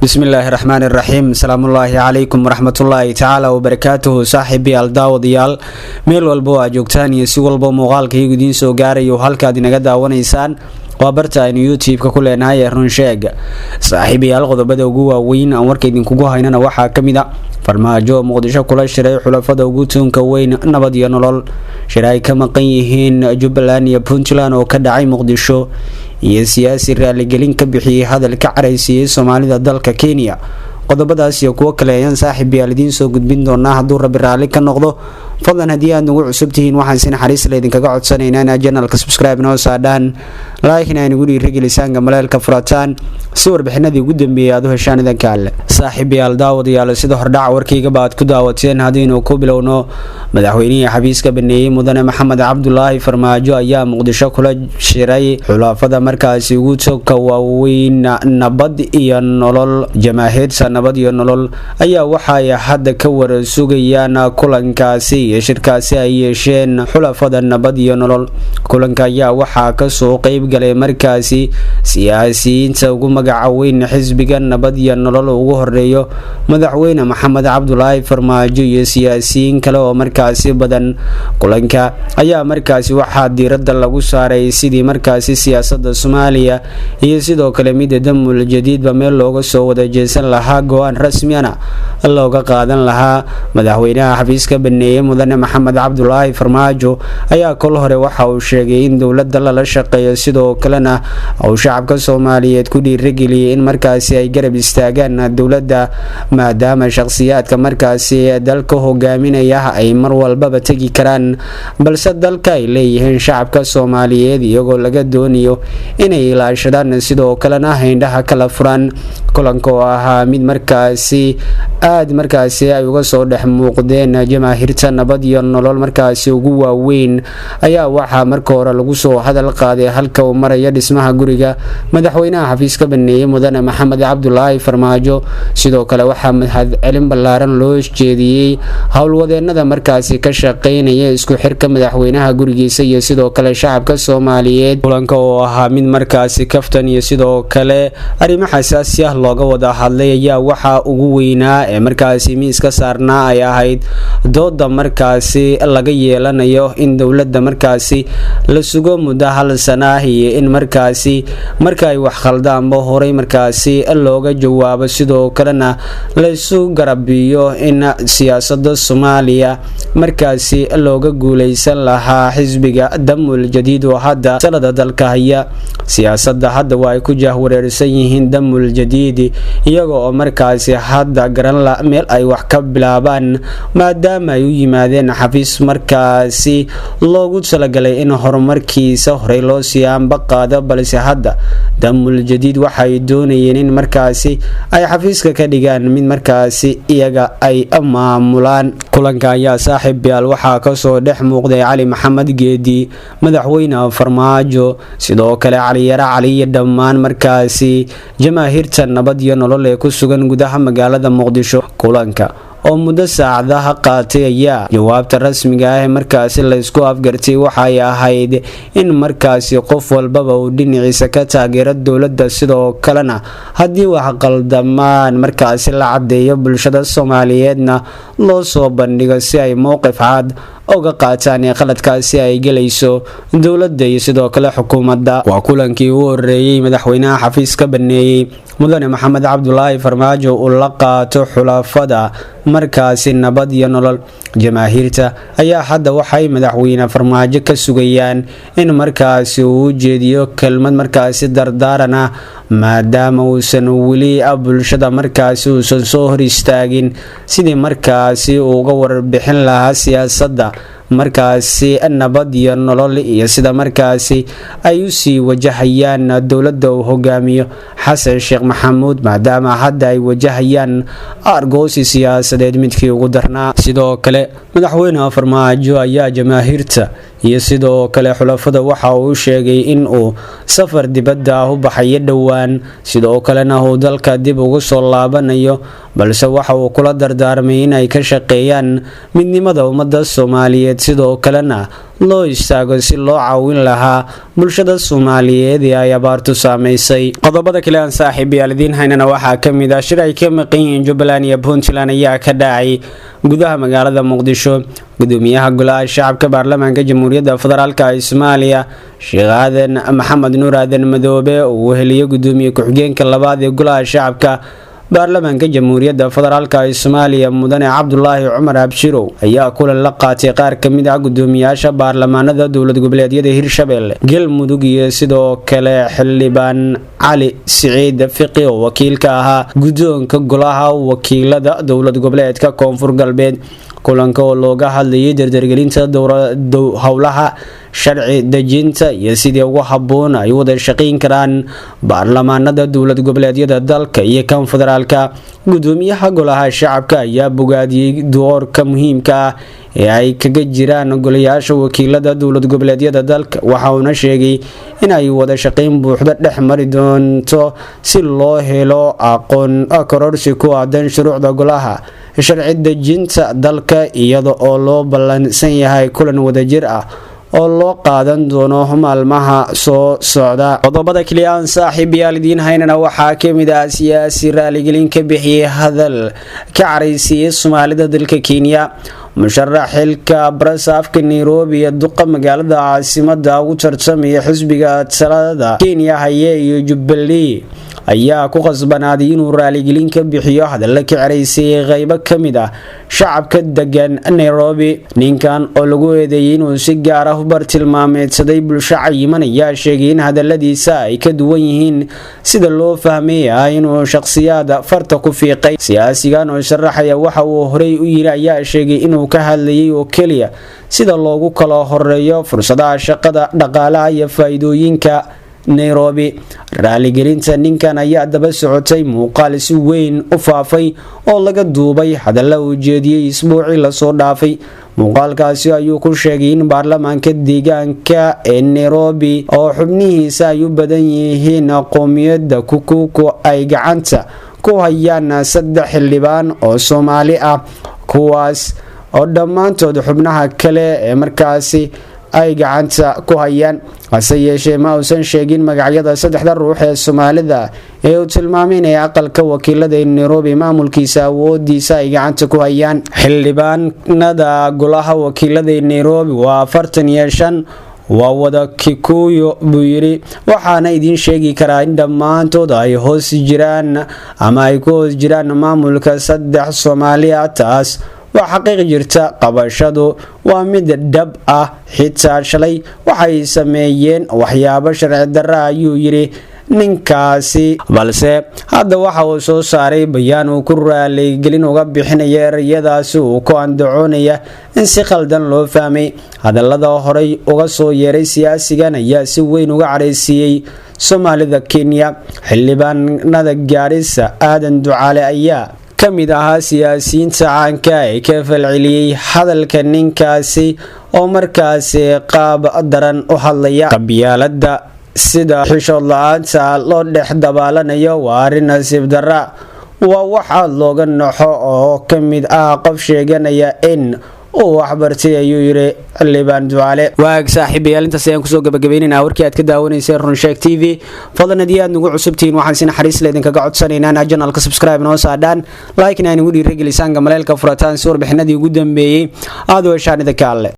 bismillaahi raxmaani raxiim salaamullaahi calaykum waraxmatullaahi tacaala wabarakaatuhu saaxiibayaal daawadayaal meel walba oo aad joogtaan iyo si walba muuqaalkaygu idiin soo gaarayo halkaad inaga daawanaysaan waa barta aynu youtube-ka ku leenahay ee runsheeg saaxiibayaal qodobada ugu waaweyn aan warka idinkugu haynana waxaa ka mid a farmaajo muqdisho kula shiray xulafada ugu tuunka weyn nabad iyo nolol shir ay ka maqan yihiin jubbaland iyo puntland oo ka dhacay muqdisho iyo siyaasi raaligelin ka bixiyay hadal ka caraysiiyey soomaalida dalka Kenya qodobadaas iyo kuwo kale ayaan saaxiibayaal idiin soo gudbin doonaa hadduu rabbi raali ka noqdo fadlan haddii aad nagu cusub tihiin waxaan si naxariis leh idinkaga codsanaynaa inaad channelka subscribe noo saadhaan like-na inagu dhiirigelisaan gamaleelka furataan si warbixinadii ugu dambeeyay aad u heshaan idanka alle saaxiibayaal daawadayaal sida hordhaca warkayga baad ku daawateen haddiinu ku bilowno madaxweynihii xafiiska baneeyey mudane maxamed cabdulaahi farmaajo ayaa muqdisho kula shiray xulafada markaasi ugu toogka waaweyn nabad iyo nolol jamaahiirta nabad iyo nolol ayaa waxay hadda ka warsugayaan kulankaasi iyo shirkaasi ay yeesheen xulafada nabad iyo nolol kulanka ayaa waxaa kasoo qayb galay markaasi siyaasiyiinta ugu magaca weyn xisbiga nabad iyo nolol ugu horeeyo madaxweyne maxamed cabdulaahi farmaajo iyo siyaasiyiin kale oo markaasi badan kulanka ayaa markaasi waxaa diiradda lagu saaray sidii markaasi siyaasadda Soomaaliya iyo sidoo kale midda damul jadiidba meel looga soo wada jeesan lahaa go'aan rasmiyana looga qaadan lahaa madaxweynaha xafiiska baneeyey mudane maxamed cabdulaahi farmaajo ayaa kol hore waxa uu sheegay in dowladda lala shaqeeyo sidoo kalena uu shacabka Soomaaliyeed ku dhiirigeliyay in markaasi ay garab istaagaan dowladda maadaama shakhsiyaadka markaasi dalka hogaaminaya ay mar walba tagi karaan balse dalka ay leeyihiin shacabka Soomaaliyeed iyagoo laga doonayo inay ilaashadaan sidoo kalena indhaha kala furan kulanka oo ahaa mid markaasi aad markaasi ay uga soo dhex muuqdeen jamaahiirta nabad iyo nolol markaasi ugu waaweyn ayaa waxaa marka hore lagu soo hadal qaaday halka uu marayo dhismaha guriga madaxweynaha xafiiska baneeyey mudane maxamed cabdulaahi farmaajo sidoo kale waxaa mahadcelin ballaaran loo jeediyey howlwadeenada markaasi ka shaqeynaya isku xirka madaxweynaha gurigiisa iyo sidoo kale shacabka Soomaaliyeed kulanka oo ahaa mid markaasi kaftan iyo sidoo kale arrimo xasaasi ah looga wada hadlay ayaa waxa ugu weynaa ee markaasi miiska saarnaa ay ahayd dooda markaasi laga yeelanayo in dowladda markaasi la sugo muddo hal sano ah iyo in markaasi marka ay wax khaldaanba horay markaasi looga jawaabo sidoo kalena la isu garabiyo in siyaasadda Soomaaliya markaasi looga guuleysan lahaa xisbiga damul jadiid oo hadda sanada dalka haya siyaasadda hadda waa ay ku jahwareersan yihiin damul jadiid iyaga oo markaasi hadda garan la meel ay wax ka bilaabaan maadaama ay u yimaadeen xafiis markaasi loogu talagalay in horumarkiisa horey loo siyaanba qaado balse hadda damul jadiid waxay doonayeen in markaasi ay xafiiska ka dhigaan mid markaasi iyaga ay maamulaan kulanka ayaa saaxiibayaal waxaa kasoo dhex muuqday cali maxamed geedi madaxweyne farmaajo sidoo kale cali yara cali iyo dhammaan markaasi jamaahiirta nabad iyo nolol ee ku sugan gudaha magaalada muqdisho kulanka oo muddo saacadaha qaatay ayaa jawaabta rasmiga ah markaasi la isku afgartay waxay ahayd in markaasi qof walbaba uu dhinaciisa ka taageero dowladda sidoo kalena haddii wax qaldamaan markaasi la cadeeyo bulshada Soomaaliyeedna loo soo bandhigo si ay mowqif cad uga qaataan ee qaladkaasi ay galayso dowladda iyo sidoo kale xukuumadda waa kulankii uu horeeyay madaxweynaha xafiiska baneeyey mudane maxamed cabdulaahi farmaajo uu la qaato xulafada markaasi nabad iyo nolol jamaahiirta ayaa hadda waxay madaxweyne farmaajo ka sugayaan in markaasi uu jeediyo kelmad markaasi dardaaran ah maadaama uusan weli bulshada markaasi uusan soo hor istaagin sidii markaasi uga warbixin lahaa siyaasadda markaasi nabad iyo nolol iyo sida markaasi ay u sii wajahayaan dowladda uu hogaamiyo xasan sheekh maxamuud maadaama hadda ay wajahayaan argoosi siyaasadeed midkii ugu darnaa sidoo kale madaxweyne farmaajo ayaa jamaahiirta iyo sidoo kale xulafada waxa uu sheegay in uu safar dibadda ah u baxayo dhowaan sidoo kalena uu dalka dib ugu soo laabanayo balse waxa uu kula dardaarmay in ay ka shaqeeyaan midnimada ummadda Soomaaliyeed galbeed sidoo kalena loo istaago si loo caawin lahaa bulshada Soomaaliyeed ee ay abaartu saameysay. Qodobada kale aan saaxiibayaal idiin haynana waxaa ka mid ah shir ay ka maqan yihiin Jubbaland iyo Puntland ayaa ka dhacay gudaha magaalada Muqdisho. Gudoomiyaha Golaha Shacabka Baarlamaanka Jamhuuriyadda Federaalka ee Soomaaliya Sheekh Aadan Maxamed Nuur Aadan Madoobe oo heliyay gudoomiye ku-xigeenka labaad ee Golaha Shacabka Baarlamaanka Jamhuuriyadda Federaalka ee Soomaaliya Mudane Cabdullaahi Cumar Abshirow ayaa kulan la qaatay qaar ka mid ah gudoomiyaasha baarlamaanada dowlad goboleedyada Hirshabelle, Galmudug iyo sidoo kale xildhibaan Cali Siciid Fiqi oo wakiilka ahaa gudoonka Golaha Wakiilada dowlad goboleedka Koonfur Galbeed. Kulanka oo looga hadlayay dardargelinta howlaha sharci dejinta iyo sidii ugu habboon ay wada shaqeyn karaan baarlamaanada dowlad goboleedyada dalka iyo kan federaalka. Gudoomiyaha Golaha Shacabka ayaa bogaadiyay doorka muhiimka ah ee ay kaga jiraan golayaasha wakiilada dowlad goboleedyada dalka, waxa uu sheegay in ay wada shaqeyn buuxda dhex mari doonto si loo helo aqoon kororsi ku aadan shuruucda golaha sharci dejinta dalka iyada oo loo ballansan yahay kulan wadajir ah oo loo qaadan doono maalmaha soo socda. Qodobada kale aan saaxiibayaal idiin haynana waxaa ka mid ah siyaasi raaligelin ka bixiyay hadal ka caraysiyay Soomaalida dalka Kenya. musharax xilka Barasafka Nairobi ee duqa magaalada caasimadda ugu tartamaya xisbiga talada Kenya haye iyo Jubilee ayaa ku qasbanaaday inuu raaligelin ka bixiyo hadalka ka caraysay qayb ka mid ah shacabka degan Nairobi. Ninkan oo lagu eedeeyay inuu si gaar ah u bartilmaameedsaday bulsho cayiman ayaa sheegay in hadaladiisa ay ka duwan yihiin sida loo fahmay inuu shakhsiyaad farta ku fiiqay. Siyaasigan oo sharaxaya waxa uu horey u yiri ayaa sheegay inuu ka hadlayay oo kaliya sida loogu kala horeeyo fursadaha shaqada, dhaqaalaha iyo faa'iidooyinka Nairobi. Raaligelinta ninkan ayaa daba socotay muuqaal si weyn u faafay oo laga duubay hadallo uu jeediyay isbuucii la soo dhaafay. muuqaalkaasi ayuu ku sheegay in baarlamaanka deegaanka ee Nairobi oo xubnihiisa ay u badan yihiin qoomiyadda Kukuku ay gacanta ku hayaan 3 xildhibaan oo Soomaali ah, kuwaas oo dhammaantood xubnaha kale ee markaasi ay gacanta ku hayaan. hase yeeshee ma uusan sheegin magacyada 3 ruux ee Soomaalida ee uu tilmaamay in aqalka wakiilada Nairobi maamulkiisa awoodiisa ay gacanta ku hayaan. xildhibaanada Golaha Wakiilada Nairobi waa 45 waa wada Kikuyu buu yiri, waxaana idin sheegi karaa in dhammaantood ay hoos jiraan ama ay ku hoos jiraan maamulka 3 Soomaali ah. taas waa xaqiiq jirta, qabashadu waa mid dhab ah. xitaa shalay waxay sameeyeen waxyaabo sharci darro ayuu yiri ninkaasi, balse hadda waxa uu soo saaray bayaan uu ku raaligelin uga bixinayo erayadaasi uu ku andacoonaya in si khaldan loo fahmay. hadallada horey uga soo yeeray siyaasigan ayaa si weyn uga caraysiyay Soomaalida Kenya. xildhibaanada Gaarisa Aadan Ducaale ayaa ka mid ahaa siyaasiyiinta caanka ee ka falceliyay hadalka ninkaasi oo markaasi qaab daran u hadlaya. qabyaaladda sida xishood la'aanta loo dhex dabaalanayo waa arrin nasiib darra, waa waxa looga naxo oo ka mid ah qof sheeganaya in uu waxbartay ayuu yiri xildhibaan Ducaale. waag saaxiibayaal intaas ayaan kusoo gabagabeynaa warkii aad ka daawanaysay Runsheeg TV. fadlan haddii aad nagu cusubtihiin waxaan si naxariis leh idinkaga codsanaynaa channelka subscribe noo saadhaan, like-na nagu dhiirigelisaan, gamaleelka furataan si warbixinadii ugu dambeeyay aad u heshaan idinka alle.